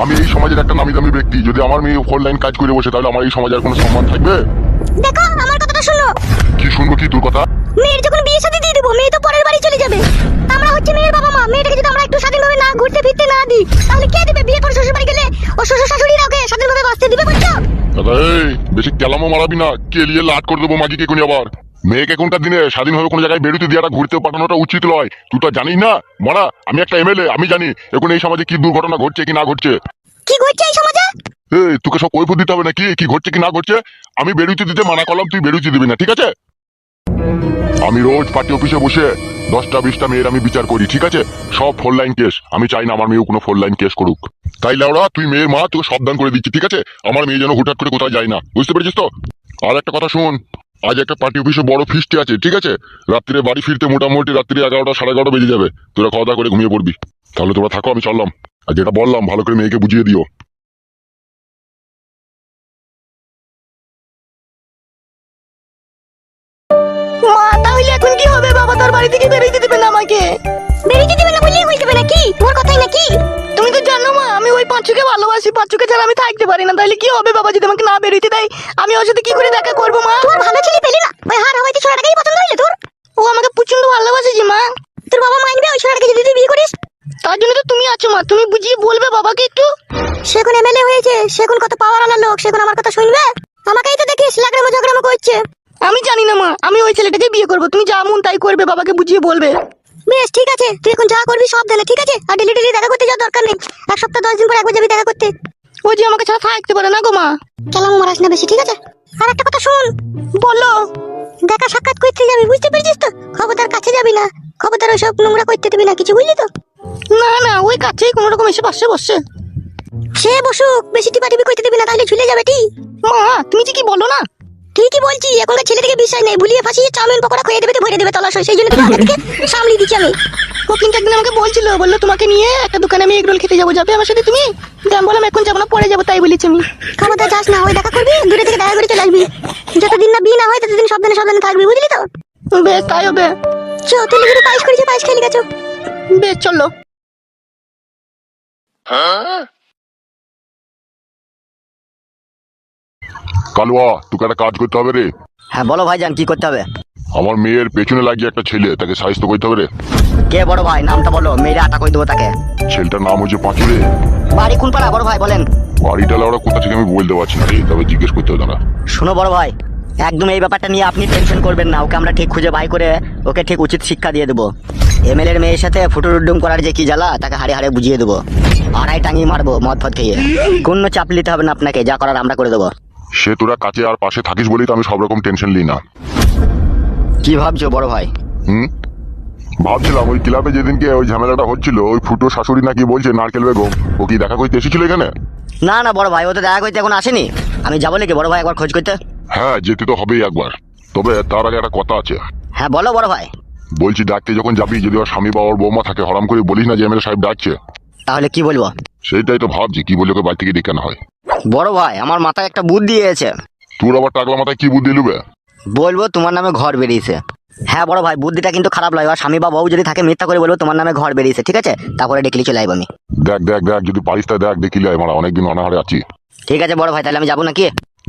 আমি এই সমাজের একটা নামি দামি ব্যক্তি, যদি আমার মেয়ে অনলাইন কাজ করে বসে তাহলে আমার এই সমাজের কোনো সম্মান থাকবে? দেখো আমার কথাটা শোনো। কি শুনবো কি তোর কথা? মেয়ের যখন বিয়ে শাদী দিয়ে দেবো, মেয়ে তো পরের বাড়ি চলে যাবে। আমরা হচ্ছে মেয়ের বাবা মা, মেয়েটাকে যদি আমরা একটু স্বাধীনভাবে না ঘুরতে ফিরতে না দিই তাহলে কে দিবে? বিয়ে করে শ্বশুর বাড়ি গেলে ও শ্বশুর শাশুড়িরা ওকে স্বাধীনভাবে বাঁচতে দিবে বলছো? দাদা এই বেশি কেলামও মারাবি না, কেলিয়ে লাট করে দেবো মাগিকে কোনি আবার। মেয়েকে এখনকার দিনে স্বাধীনভাবে কোনো জায়গায় বেরোতে দিয়ে ঘুরতে পাঠানোটা উচিত নয়। তুই তো জানিস না মারা, আমি একটা এমএলএ, আমি জানি এখন এই সমাজে কি দুর্ঘটনা ঘটছে কি না ঘটছে। কি ঘটছে এই সমাজে? এই তোকে সব কৈফিয়ত দিতে হবে নাকি কি ঘটছে কি না ঘটছে? আমি বেরোতে দিতে মানা করলাম, তুই বেরোতে দিবি না, ঠিক আছে? আমি রোজ পার্টি অফিসে বসে 10টা 20টা মেয়ের আমি বিচার করি, ঠিক আছে? সব ফোর লাইন কেস। আমি চাই না আমার মেয়েও কোনো ফোর লাইন কেস করুক। তাই লাউড়া তুই মেয়ের মা, তোকে সাবধান করে দিচ্ছি, ঠিক আছে? আমার মেয়ে যেন হুটহাট করে কোথাও যায় না, বুঝতে পেরেছিস তো? আর একটা কথা শুন, আজ একটা পার্টি অফিসে বড় ফিস্টি আছে, ঠিক আছে? রাত্রে বাড়ি ফিরতে মোটামুটি রাত্রি 11টা 11:30 বেজে যাবে। তোরা খাওয়া দাওয়া করে ঘুমিয়ে পড়বি। তাহলে তোরা থাকো, আমি চললাম। আর যেটা বললাম ভালো করে মেয়েকে বুঝিয়ে দিও। মা তাহলে এখন কি হবে? বাবা তোর বাড়ি থেকে বেরোতে দিবে না আমাকে? বেরিয়ে দিবে না বললেই হয়ে যাবে নাকি? তোমার কথাই নাকি? তুমি তো জানো মা, আমি ওই পাঁচুকে ভালোবাসি। পাঁচুকে ছাড়া আমি থাকতে পারি না। তাহলে কি হবে বাবা যদি আমাকে না বেরোতে দেয়? আমি ওর সাথে কি করে দেখা করবো মা? তোমার ভালো ছেলে পেলে না, ওই হার হওয়াতে ছোড়াটাকেই পছন্দ হইলো তোর? ও আমাকে প্রচন্ড ভালোবাসে জি মা। তোর বাবা মানবে ওই ছোড়াটাকে যদি তুই বিয়ে করিস? তার জন্য তো তুমি আছো মা, তুমি বুঝিয়ে বলবে বাবাকে একটু। সে এখন এমএলএ হয়েছে, সে এখন কত পাওয়ার আলা লোক, সে এখন আমার কথা শুনবে? আমাকেই তো দেখিস লাগড়ামো ঝগড়ামো করছে। আমি জানি না মা, আমি ওই ছেলেটাকে বিয়ে করবো। তুমি যা মন তাই করবে, বাবাকে বুঝিয়ে বলবে। বেশ ঠিক আছে, তুই এখন যা করবি সব দেলে, ঠিক আছে? আর ডেলি ডেলি দেখা করতে যাওয়ার দরকার নেই। 1 সপ্তাহ 10 দিন পর একবার যাবি দেখা করতে। ও যে আমাকে ছাড়া থাকতে পারে না গো মা। কেলাম মারাস না বেশি, ঠিক আছে? আর একটা কথা শুন, বলো। দেখা সাক্ষাৎ করতে যাবি, বুঝতে পেরেছিস তো? খবরদার কাছে যাবি না, খবরদার ওইসব নোংরা করতে দিবি না কিছু, বুঝলি তো? না না, ওই কাছেই কোনো রকম এসে পাশে বসছে। সে বসুক, বেশি টিপাটিপি করতে দিবি না, তাহলে ঝুলে যাবে। ঠিক মা তুমি যে কি বলো না। ঠিকই বলছি, এখনকার ছেলে থেকে বিশ্বাস নেই, ভুলিয়ে ফাঁসিয়ে চাউমিন পকোড়া খেয়ে দেবে তো ভরে দেবে তলাশয়, সেই জন্য তোকে আগে থেকে সামলি দিচ্ছি আমি। ও কিন্তু একদিন আমাকে বলছিল, বললো তোমাকে নিয়ে একটা দোকানে আমি এগরোল খেতে যাবো, যাবে আমার সাথে তুমি? আমি বললাম এখন যাবো না, পরে যাবো, তাই বলেছি আমি। খবরদার যাস না, ওই দেখা করবি দূরে থেকে দেখা করে চলে আসবি। যতদিন না বিয়ে না হয় ততদিন সাবধানে সাবধানে থাকবি, বুঝলি তো? বেশ তাই হবে। চো তুই লিখে পায়েস করেছি, পায়েস খেয়ে গেছো। বেশ চলো। কালুয়া, তোকে একটা কাজ করতে হবে রে। হ্যাঁ বলো ভাইজান, কি করতে হবে? আমার মেয়ের পেছনে লাগিয়ে একটা ছেলে, তাকে সাহিত্য করতে হবে রে। কে বড় ভাই? নামটা বলো, মেয়েরা আটা করে দেবো তাকে। ছেলেটার নাম হচ্ছে পাঁচু রে। বাড়ি কোন পাড়া বড় ভাই বলেন? বাড়িটা ওরা কোথা থেকে আমি বলতে পারছি না রে, তবে জিজ্ঞেস করতে হবে না। শোনো বড় ভাই, একদম এই ব্যাপারটা নিয়ে আপনি টেনশন করবেন না। ওকে আমরা ঠিক খুঁজে বাই করে ওকে ঠিক উচিত শিক্ষা দিয়ে দেবো। এমএলএর মেয়ের সাথে ফুটুর উড্ডুম করার যে কি জ্বালা, তাকে হাড়ে হাড়ে বুঝিয়ে দেবো। আড়াই টাঙিয়ে মারবো মদ ফদ খেয়ে। কোনো চাপ নিতে হবে না আপনাকে, যা করার আমরা করে দেবো। সে তোরা কাছে আর পাশে থাকিস বলেই তো আমি সব রকম টেনশন নিই না। কি ভাবছো বড় ভাই? ভাবছিলাম ওই ক্লাবে যেদিনকে ওই ঝামেলাটা হচ্ছিল, ওই ফুটো শাশুড়ি নাকি বলছে নারকেল বেগম, ও কি দেখা করতে এসেছিল এখানে? না না বড় ভাই, ও তো দেখা করতে এখন আসেনি। আমি যাবো নাকি বড় ভাই একবার খোঁজ করতে? হ্যাঁ যেতে তো হবেই একবার, তবে তার আগে একটা কথা আছে। হ্যাঁ বলো বড় ভাই। বলছি ডাকতে যখন যাবি, যদি ওর স্বামী বা ওর বৌমা থাকে, হরাম করে বলিস না যে এমএলএ সাহেব ডাকছে। তাহলে কি বলবো? সেইটাই তো ভাবছি, কি বলে ওকে বাড়ি থেকে ডেকে না হয়। বড় ভাই আমার মাথায় একটা বুদ্ধি এসেছে। তোর আবার টাকলা মাথায় কি বুদ্ধি লুবে? বলবো তোমার নামে ঘর বেরিয়েছে। হ্যাঁ বড় ভাই, বুদ্ধিটা কিন্তু খারাপ নয়। আর স্বামী বা বউ যদি থাকে মিথ্যা করে বলবো তোমার নামে ঘর বেরিয়েছে, ঠিক আছে? তারপরে ডেকলি চলে আসবো আমি। দেখ দেখ দেখ, যদি পারিস তাই দেখ, দেখিলে আমরা অনেকদিন অনাহারে আছি। ঠিক আছে বড় ভাই, তাহলে আমি যাবো নাকি?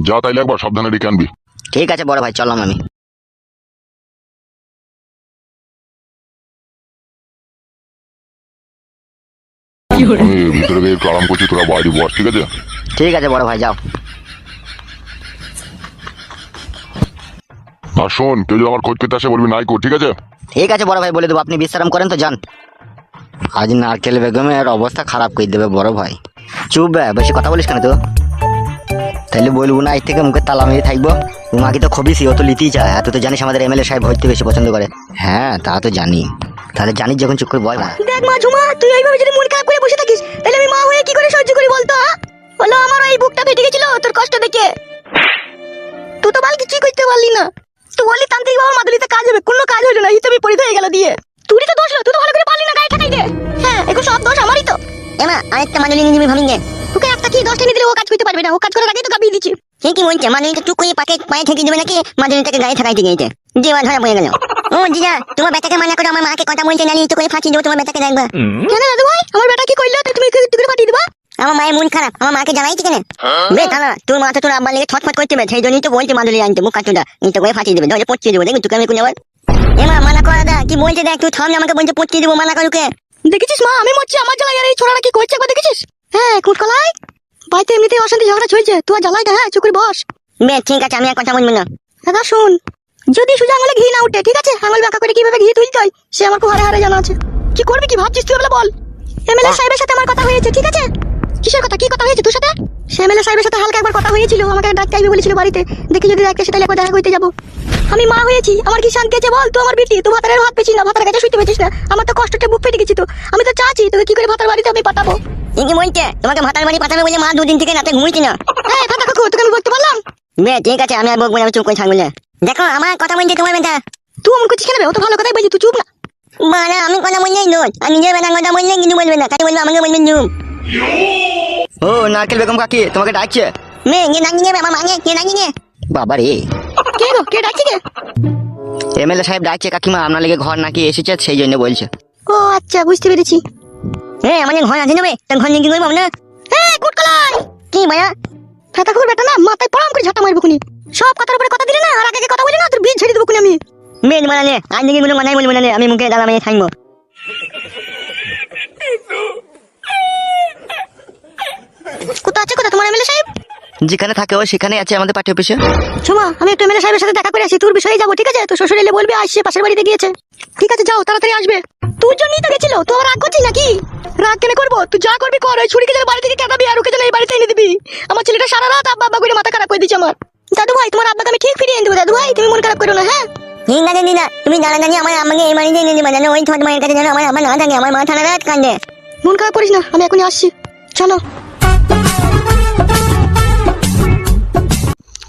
যা তাইলে একবার সাবধানে ডেকে আনবি। ঠিক আছে বড় ভাই, চললাম আমি। আমি ভিতরে গিয়ে একটু আরাম করছি, তোরা বাইরে বস, ঠিক আছে? ঠিক আছে বড় ভাই, যাও। আর শোন, কেউ যদি আমার খোঁজ করতে আসে বলবি নাই কর, ঠিক আছে? ঠিক আছে বড় ভাই, বলে দেবো। আপনি বিশ্রাম করেন তো, যান। আজ নারকেল বেগমের অবস্থা খারাপ করে দেবে বড় ভাই। চুপ বে, বেশি কথা বলিস কেন তো? তাহলে বলবো না, এর থেকে মুখে তালা মেরে থাকবো। উমাকে তো খবিসি, ও তো লিতেই চায়। এত তো জানিস আমাদের এমএলএ সাহেব হইতে বেশি পছন্দ করে। হ্যাঁ তা তো জানি। তাহলে জানিস যখন চুপ করে বয় না। দেখ মা ঝুমা, তুই এইভাবে যদি মন খারাপ করে বসে থাকিস তাহলে আমি মা হয়ে কি করে সহ্য করি বলতো? হলো আমার এই বুকটা ফেটে গেছিল তোর কষ্ট দেখে। তুই তো বাল কিছুই করতে পারলি না। তুই বললি তান্ত্রিক বাবার মাদুলিতে কাজ হবে, কোনো কাজ হলো না, হিসেবে পরিত হয়ে গেল দিয়ে। তুই তো দোষ না, তুই তো ভালো করে পারলি না গায়ে ঠাকাইতে। হ্যাঁ এখন সব দোষ আমারই তো। এমা আরেকটা মাদুলি নিয়ে নিবি ভাবিঙ্গে। তোকে একটা কি 10টা নিয়ে দিলে ও কাজ করতে পারবে না, ও কাজ করার আগেই তো গাবিয়ে দিচ্ছি। সে কি বলছে, মাদুলিটা টুক করে পায়ে ঠেকিয়ে দেবে নাকি মাদুলিটাকে গায়ে ঠাকাইতে গিয়েছে? যে ধরা পড়ে গেল। ও জিজা, তোমার বেটাকে মানা করে আমার মাকে কথা বলছে, নালি তো করে ফাঁসি দেবো তোমার বেটাকে, দেখবা। কেন দাদু ভাই, আমার বেটা কি করলো তাই তুমি একটু করে ফাটিয়ে দিবা? আমার মায়ের মন খারাপ, আমার মাকে জানাইছি কেন? বে থানা, তোর মা তো তোর আব্বার লেগে ছটফট করতে বে, সেই জন্যই তো বলছি মাদুলি আনতে, মুখ কাটুটা নিতে করে ফাটিয়ে দেবে, ধরে পচিয়ে দেবো, দেখবি তুই আমি কোন যাবার। এমা মানা করা দা, কি বলছে দেখ, তুই থামলে আমাকে বলছে পচিয়ে দেবো, মানা করুকে। দেখেছিস মা, আমি মরছি আমার জ্বালায়, আর এই ছোড়াটা কি করছে একবার দেখেছিস? হ্যাঁ কুটকলাই, বাড়িতে এমনিতেই অশান্তি ঝগড়া চলছে, তুই আর জ্বালাই না, হ্যাঁ চুপ করে বস। বে ঠিক আছে, আমি আর কথা বলবো না। দাদা শুন, যদি সোজা আঙুলে ঘি না উঠে, ঠিক আছে, আঙুল বাঁকা করে কিভাবে ঘি তুলতে হয় সে আমার খুব হারে হারে জানা আছে। কি করবি, কি ভাবছিস তুই, বল। এমএলএ সাহেবের সাথে আমার কথা হয়েছে, ঠিক আছে? কিসের কথা, কি কথা হয়েছে তোর সাথে? সে এমএলএ সাহেবের সাথে হালকা একবার কথা হয়েছিল, আমাকে ডাকতে আইবে বলেছিল বাড়িতে, দেখি যদি ডাকতে সেটা একবার দেখা করতে যাবো। আমি মা হয়েছি, আমার কি শান্তি আছে বল? তুই আমার বিটি, তুই ভাতারের ভাত পেছিস না, ভাতার কাছে শুইতে পেছিস না, আমার তো কষ্টটা বুক ফেটে গেছি। তো আমি তো চাচ্ছি তোকে কি করে ভাতার বাড়িতে আমি পাঠাবো। কি বলছে তোমাকে ভাতার বাড়ি পাঠাবে বলে মা দুদিন থেকে রাতে ঘুমিয়েছি না। হ্যাঁ ফাটা কাকু, তোকে আমি বলতে পারলাম। বে ঠিক আছে, আমি আর বকবো না, আমি চুপ করে থাকবো না। দেখো আমার কথা বলছি তোমার বেটা। তুই অমন করছিস কেন? ও তো ভালো কথাই বলছি, তুই চুপ না। মানে আমি কথা বললেই নয়, আর নিজের বেটার কথা বললেই কিন্তু বলবে না, কাকে বলবে আমাকে বলবেন চুপ। ও নারকেল বেগম কাকি তোমাকে ডাকছে। মেয়ে কে ডাকি নেবে, আমার মাকে কে ডাকি নে। বাবা রে, কে গো, কে ডাকছি কে? এমএলএ সাহেব ডাকছে কাকিমা, আপনার লেগে ঘর নাকি এসেছে, সেই জন্য বলছে। ও আচ্ছা, বুঝতে পেরেছি। হ্যাঁ আমাদের ঘর আছে নেবে, তার ঘর নিয়ে কি করবো না? হ্যাঁ কুটকলাই, কি ভাইয়া? ফাটা কাকুর বেটা না, মাথায় পড়াম করে ঝাঁটা মারবো খুনি। সব কথার উপরে কথা দিলে না, আর আগে কথা বলি না, তোর বিয়ে ছেড়ে দেবো খুনি আমি। মেয়ে মানালে আজ থেকে কোনো মানাই বলবো না, আমি মুখে দাঁড়া মেয়ে থাকবো। কোথায় আছে, কোথায় তোমার এমএলএ সাহেব? যেখানে থাকে ও সেখানে আছে আমাদের পার্টি অফিসে। শোমা, আমি একটু এমএলএ সাহেবের সাথে দেখা করে আসি, তোর বিষয়ে যাবো, ঠিক আছে? তো শ্বশুর এলে বলবি আসছে, পাশের বাড়িতে গিয়েছে। ঠিক আছে যাও, তাড়াতাড়ি আসবে। তোর জন্যই তো গেছিল, তো রাগ করছিস নাকি? রাগ কেন করবো, তুই যা করবি কর, ওই ছুরিকে যেন বাড়ি থেকে কাটাবি, আর ওকে যেন এই বাড়িতে এনে দিবি। আমার ছেলেটা সারা রাত আব্বা আব্বা করে মাথা খারাপ করে দিচ্ছে আমার। দাদু ভাই, তোমার আব্বাকে আমি ঠিক ফিরিয়ে এনে দেবো, দাদু ভাই তুমি মন খারাপ করো না, হ্যাঁ? ঠিক আছে দিদা, তুমি জানা জানি আমার আমাকে এই বাড়িতে এনে দিবা, জানো ওই ছোট মায়ের কাছে যেন আমার আমার না থাকে, আমার মা সারা রাত কান্দে। মন খারাপ করিস না, আমি এখনই আসছি, চলো।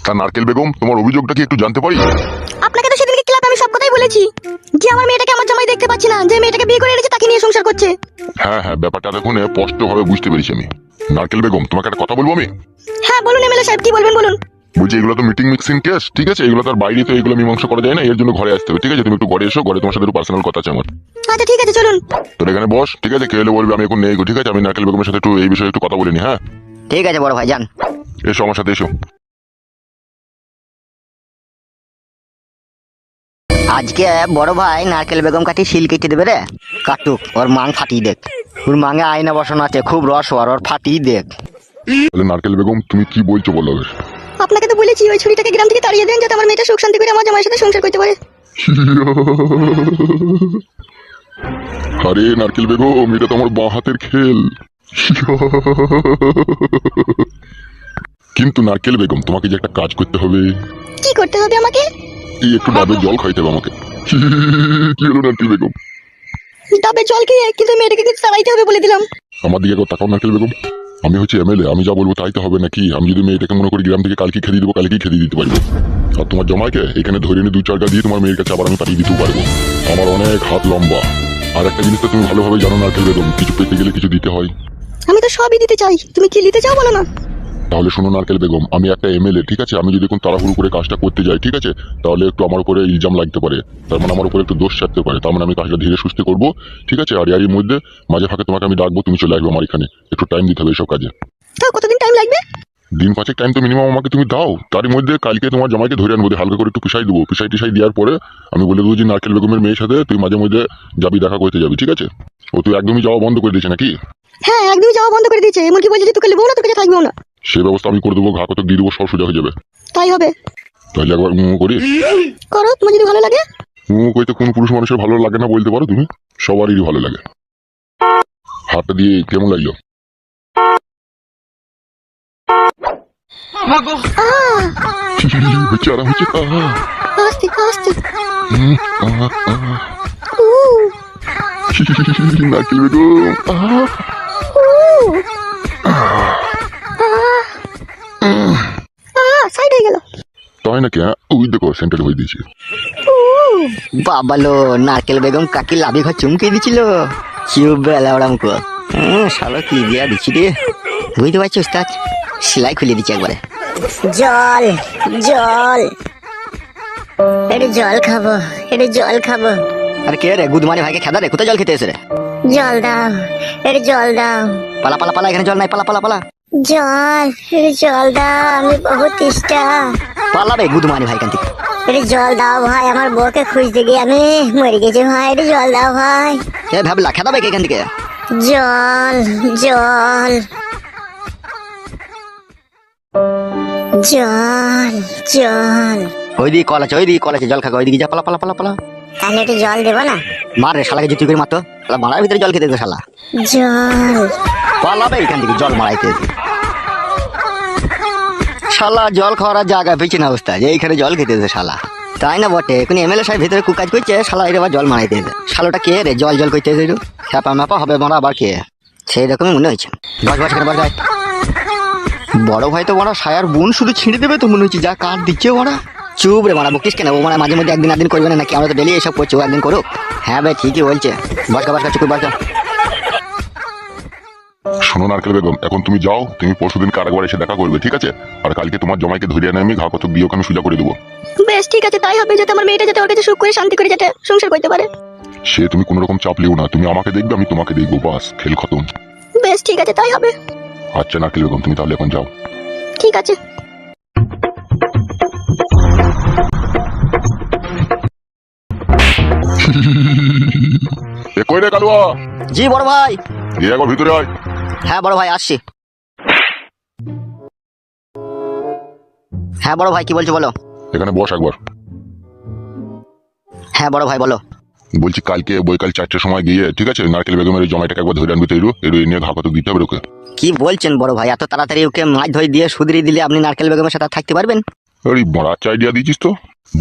তা নারকেল বেগম, তোমার অভিযোগটা কি একটু জানতে পারি? আপনাকে তো সেদিনকে ক্লাবে আমি সব কথাই বলেছি, যে আমার মেয়েটাকে আমার জামাই দেখতে পাচ্ছি না, যে মেয়েটাকে বিয়ে করে এনেছে তাকে নিয়ে সংসার করছে। হ্যাঁ হ্যাঁ, ব্যাপারটা এখন স্পষ্ট ভাবে বুঝতে পেরেছি আমি। নারকেল বেগম, তোমাকে একটা কথা বলবো আমি। হ্যাঁ বলুন এমএলএ সাহেব, কি বলবেন বলুন। বলছি এগুলো তো মিটিং মিক্সিং কেস, ঠিক আছে? এগুলো তার বাইরে তো এগুলো মীমাংসা করা যায় না, এর জন্য ঘরে আসতে হবে, ঠিক আছে? তুমি একটু ঘরে এসো, ঘরে তোমার সাথে একটু পার্সোনাল কথা আছে আমার। আচ্ছা ঠিক আছে চলুন। তোর এখানে বস, ঠিক আছে? কে এলে বলবে, আমি এখন নেই গো, ঠিক আছে? আমি নারকেল বেগমের সাথে একটু এই বিষয়ে একটু কথা বলিনি। হ্যাঁ ঠিক আছে বড় ভাই, যান। এসো আমার সাথে এসো। আজকে বড় ভাই নারকেল বেগম কাটি শিল কেটে দেবে রে, কাটুক, ওর মাং ফাটিয়ে দেখ। ওর মাঙে আয়না বসানো আছে, খুব রস, ওর ফাটিয়ে দেখ। তাহলে নারকেল বেগম তুমি কি বলছো বলো এবার। আপনাকে তো বলেছি ওই ছুরিটাকে গ্রাম থেকে তাড়িয়ে দেন, যাতে আমার মেয়েটা সুখ শান্তি করে আমার জামাইয়ের সাথে সংসার করতে পারে। আরে নারকেল বেগম, এটা তো আমার বাঁ হাতের খেল। কিন্তু নারকেল বেগম, তোমাকে যে একটা কাজ করতে হবে। কি করতে হবে আমাকে? এই একটু ডাবের জল খাইতে হবে আমাকে। কি হলো নারকেল বেগম? ডাবে জল খেয়ে কিন্তু মেয়েটাকে কিন্তু তাড়াইতে হবে বলে দিলাম। আমার দিকে একবার তাকাও নারকেল বেগম, আমি হচ্ছে এমএলএ, আমি যা বলবো তাই তো হবে নাকি? আমি যদি মেয়েটাকে মনে করি গ্রাম থেকে কালকে খেদিয়ে দেবো, কালকেই খেদিয়ে দিতে পারবো। আর তোমার জমাইকে এখানে ধরে এনে 2-4 দিয়ে তোমার মেয়ের কাছে আবার আমি পাঠিয়ে দিতেও পারবো। আমার অনেক হাত লম্বা। আর একটা জিনিস তো তুমি ভালোভাবে জানো নারকেল বেগম, কিছু পেতে গেলে কিছু দিতে হয়। আমি তো সবই দিতে চাই, তুমি কি নিতে চাও বলো না। তাহলে শোনো নারকেল বেগম, আমি একটা এমএলএ, ঠিক আছে? আমি যদি কোন তাড়াহুড়ো করে কাজটা করতে যাই, ঠিক আছে, তাহলে একটু আমার উপরে ইলজাম লাগতে পারে, তার মানে আমার উপরে একটু দোষ চাপতে পারে। তার মানে আমি কাজটা ধীরে সুস্থে করবো, ঠিক আছে? আর এর মধ্যে মাঝে ফাঁকে তোমাকে আমি ডাকবো, তুমি চলে আসবে আমার এখানে, একটু টাইম দিতে হবে এইসব কাজে। তাও কতদিন টাইম লাগবে? দিন 5 টাইম তো মিনিমাম আমাকে তুমি দাও। তার মধ্যে কালকে তোমার জামাইকে ধরে আনবো, হালকা করে একটু পিসাই দেবো, পিসাই দেওয়ার পরে আমি বলে দেবো যে নারকেল বেগমের মেয়ের সাথে তুই মাঝে মধ্যে যাবি, দেখা করতে যাবি, ঠিক আছে? ও তুই একদমই যাওয়া বন্ধ করে দিয়েছে নাকি? হ্যাঁ একদমই যাওয়া বন্ধ করে দিয়েছে, এমনকি বলছে যে তোকে নেবো না, তোকে থাকবেও না। সেই ব্যবস্থা আমি করে দেবো, ঘা কত দিয়ে দেবো, সব সোজা হয়ে যাবে। তাই হবে। তাহলে একবার করি। করো, তোমার যদি ভালো লাগে। কইতে কোন পুরুষ মানুষের ভালো লাগে না বলতে পারো তুমি? সবারই ভালো লাগে। হাতটা দিয়ে কেমন লাগলো? হচ্ছে আরাম হচ্ছে। আস্তে আস্তে। নারকেল বেগম, সাইড হয়ে গেল। তাই নাকি? হ্যাঁ ওই দেখো সেন্টার হয়ে দিয়েছে। বাবালো, নারকেল বেগম কাকি লাভি ঘর চুমকে দিছিল। চুপ বেলা ওরা মুখ, শালো কি দিয়া দিচ্ছি রে। বুঝতে পারছি ওস্তাদ, সেলাই খুলে দিচ্ছি একবারে। জল জল, একটু জল খাবো, একটু জল খাবো। আর কে রে, গুদমানি ভাইকে খেদা রে, কোথায় জল খেতে এসে রে? জল দাও, একটু জল দাও। পালা পালা পালা, এখানে জল নাই, পালা পালা পালা। জল, একটু জল দাও, আমি বহুত তেষ্টা। পালাবে গুদমানি ভাই, এখান থেকে। একটু জল দাও ভাই, আমার বউকে খুঁজতে গিয়ে আমি মরে গেছি ভাই, একটু জল দাও ভাই। এ ভাবলা খেদাবে এখান থেকে। জল, জল, জল, জল। ওইদিকে কল আছে, ওইদিকে কল আছে, জল খাগা, ওইদিকে যা, পালা পালা পালা পালা। তাহলে একটু জল দেবো না? মার রে শালাকে জুতি করে মারতো, শালা মারার ভিতরে জল খেতে দে শালা। জল। পালাবে এখান থেকে জল মারাইতে। শালা জল খাওয়ার আর জায়গা পেয়েছে না অবস্থা, যে এইখানে জল খেতে দে শালা। তাই না বটে, এখন এমএলএ সাহেব ভিতরে কুকাজ করছে, শালা এর আবার জল মারাইতে দে। শালোটা কে রে জল জল করতে দিল? হ্যাপা ম্যাপা হবে মারা আবার কে? সেই রকমই মনে হয়েছে। বস বস করে বস ভাই। বড় ভাই তো বড় সায়ার বোন শুধু ছিঁড়ে দেবে তো মনে হচ্ছে, যা কাঠ দিচ্ছে ওরা। চুপ রে মারা, বকিস কেন? ও মানে মাঝে মধ্যে একদিন একদিন করবে না নাকি? আমরা তো ডেলি এসব করছি, ও একদিন করুক। হ্যাঁ ভাই ঠিকই বলছে। বসকা বসকা চুপ বসকা। শোনো নারকেল বেগম, এখন তুমি যাও, তুমি পরশুদিন কারাগার এসে দেখা করবে, ঠিক আছে? আর কালকে তোমার জমাইকে ধরিয়ে এনে আমি ঘা কতক দিয়ে ওকে আমি সোজা করে দেবো। বেশ ঠিক আছে, তাই হবে, যাতে আমার মেয়েটা যাতে ওর কাছে সুখ করে শান্তি করে যাতে সংসার করতে পারে। সে তুমি কোনো রকম চাপ লিও না, তুমি আমাকে দেখবে, আমি তোমাকে দেখবো, বাস খেল খতম। বেশ ঠিক আছে, তাই হবে। আচ্ছা নারকেল বেগম, তুমি তাহলে এখন যাও। ঠিক আছে। এ কই রে কালুয়া, জি বড় ভাই। দিয়ে একবার ভিতরে আয়। হ্যাঁ বড় ভাই আসছি। হ্যাঁ বড় ভাই কি বলছো বলো। এখানে বস একবার। হ্যাঁ বড় ভাই বলো। বলছি কালকে বৈকাল 4টের সময় গিয়ে, ঠিক আছে, নারকেল বেগমের ওই জমাইটাকে একবার ধরে আনবি তো, এরু নিয়ে ঘা কতক দিতে হবে ওকে। কি বলছেন বড় ভাই, এত তাড়াতাড়ি ওকে মাছ ধরে দিয়ে সুধরিয়ে দিলে আপনি নারকেল বেগমের সাথে আর থাকতে পারবেন? আরে বড় আচ্ছা আইডিয়া দিয়েছিস তো।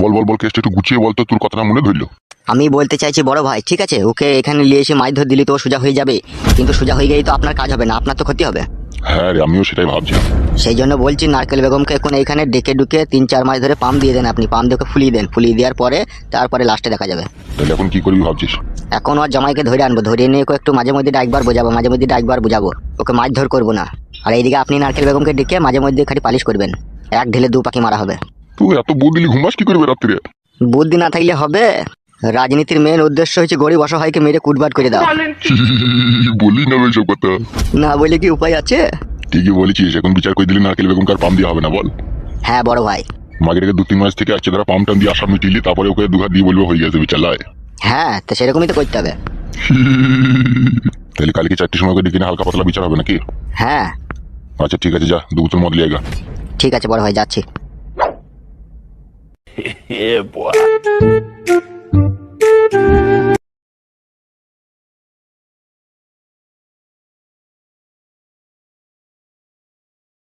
বল বল বল, কেসটা একটু গুছিয়ে বল তো, তোর কথাটা মনে ধরলো। আমি বলতে চাইছি বড় ভাই, ঠিক আছে ওকে এখানে নিয়ে এসে মাছ ধরে দিলে তো ও সোজা হয়ে যাবে, কিন্তু সোজা হয়ে গেলেই তো আপনার কাজ হবে না, আপনার তো ক্ষতি হবে। হ্যাঁ রে, আমিও সেটাই ভাবছি। সেই জন্য বলছি নারকেল বেগমকে এখন এখানে ডেকে ডুকে 3-4 মাস ধরে পাম দিয়ে দেন আপনি, পাম দিয়ে ওকে ফুলিয়ে দেন, ফুলিয়ে দেওয়ার পরে তারপরে লাস্টে দেখা যাবে। তাহলে এখন কি করবি ভাবছিস? এখন ওর জামাইকে ধরে আনবো, ধরে নিয়ে ওকে একটু মাঝে মধ্যে ডাকবার বোঝাবো, মাঝে মধ্যে ডাকবার বুঝাবো, ওকে মাছ ধর করবো না। আর এইদিকে আপনি নারকেল বেগমকে ডেকে মাঝে মধ্যে খালি পালিশ করবেন, এক ঢিলে 2 পাখি মারা হবে। তুই এত বুদ্ধি ঘুমাস কি করবে রাত্রিরে? বুদ্ধি না থাকলে হবে? রাজনীতির মেন উদ্দেশ্য হচ্ছে গরিব অসহায়কে মেরে কুটবাট করে দাও। বলি না এসব কথা। না বলে কি উপায় আছে? ঠিকই বলেছিস, এখন বিচার করে দিলি নারকেল বেগমকে আর পাম দিয়ে হবে না, বল। হ্যাঁ বড় ভাই। মাগেরকে 2-3 মাস থেকে আছে তারা পাম টাম দিয়ে আসাম মিটিলি, তারপরে ওকে দুঘা দিয়ে বলবো হয়ে গেছে বিচার লাই। হ্যাঁ তো সেরকমই তো করতে হবে। তাহলে কালকে 4টের সময় ওকে ডেকে নিয়ে হালকা পাতলা বিচার হবে নাকি? হ্যাঁ আচ্ছা ঠিক আছে, যা 2 বোতল মদ লিয়ে গা। ঠিক আছে বড় ভাই, যাচ্ছি। Yeah, boy.